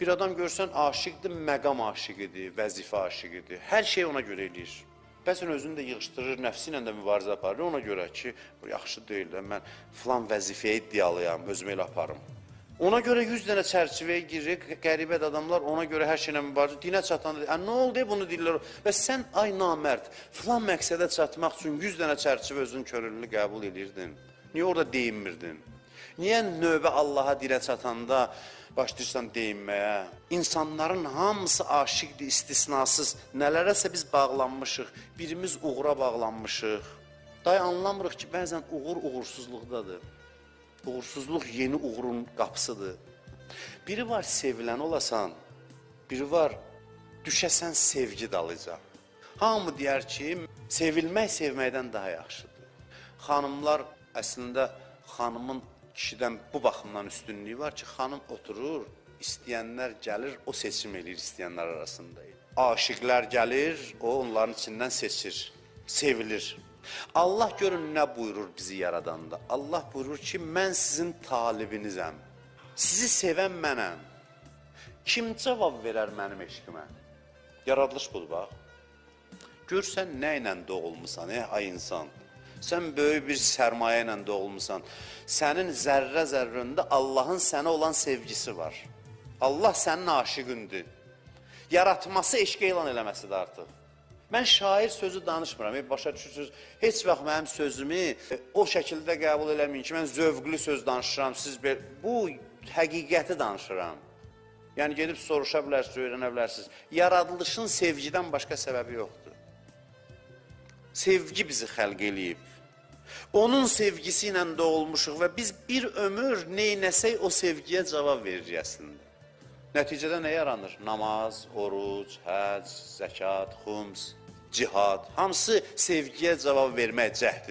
Bir adam görsən aşiqdir, məqam aşiqidir, vəzifə aşiqidir. Hər şey ona görə eləyir. Bəzən özünü də yığışdırır, nəfsi ilə də mübarizə aparır. Ona görə ki, bu yaxşı deyil də, mən filan vəzifəyə iddialıyam, özümü elə aparım. Ona görə 100 dənə çərçivəyə girir, qəribə adamlar ona görə hər şeylə mübarizə. Dinə çatanda, nə oldu bunu deyirlər. Və sən, ay namərd, filan məqsədə çatmaq üçün 100 dənə çərçivə özünün körünlüğünü qəbul edirdin. Niyə orada deyinmirdin? Niyə növbə Allaha dilə çatanda başlayırsan deyinməyə? İnsanların hamısı aşiqdir, istisnasız. Nələrəsə biz bağlanmışıq, birimiz uğura bağlanmışıq. Day anlamırıq ki, bəzən uğur uğursuzluqdadır. Uğursuzluq yeni uğurun qapısıdır. Biri var sevilən olasan, biri var düşəsən sevgi dalıca. Hamı deyər ki, sevilmək sevməkdən daha yaxşıdır. Xanımlar, əslində xanımın kişidən bu baxımdan üstünlüyü var ki, xanım oturur, istəyənlər gəlir, o seçim eləyir istəyənlər arasında. Aşiqlər gəlir, o onların içindən seçir, sevilir. Allah görün nə buyurur bizi yaradanda. Allah buyurur ki, mən sizin talibinizəm. Sizi sevən mənəm. Kim cavab verər mənim eşqimə? Yaradılış budur, bax. Görsən nə ilə doğulmusan, ay insan. Sən böyük bir sərmayə ilə doğulmusan. Sənin zərrə-zərrəndə Allahın sənə olan sevgisi var. Allah sənin aşiqindir. Yaratması eşq elan eləməsidir artıq. Mən şair sözü danışmıram, başa düşürsünüz. Heç vaxt mənim sözümü o şəkildə qəbul eləməyin ki, mən zövqlü söz danışıram, bu həqiqəti danışıram. Yəni gedib soruşa bilərsiniz, öyrənə bilərsiniz. Yaradılışın sevgidən başqa səbəbi yoxdur. Sevgi bizi xəlq eləyib. Onun sevgisi ilə doğulmuşuq və biz bir ömür neynəsək o sevgiyə cavab veririk əslində. Nəticədə nə yaranır? Namaz, oruc, həc, zəkat, xums, cihad, hamısı sevgiyə cavab vermək cəhdidir.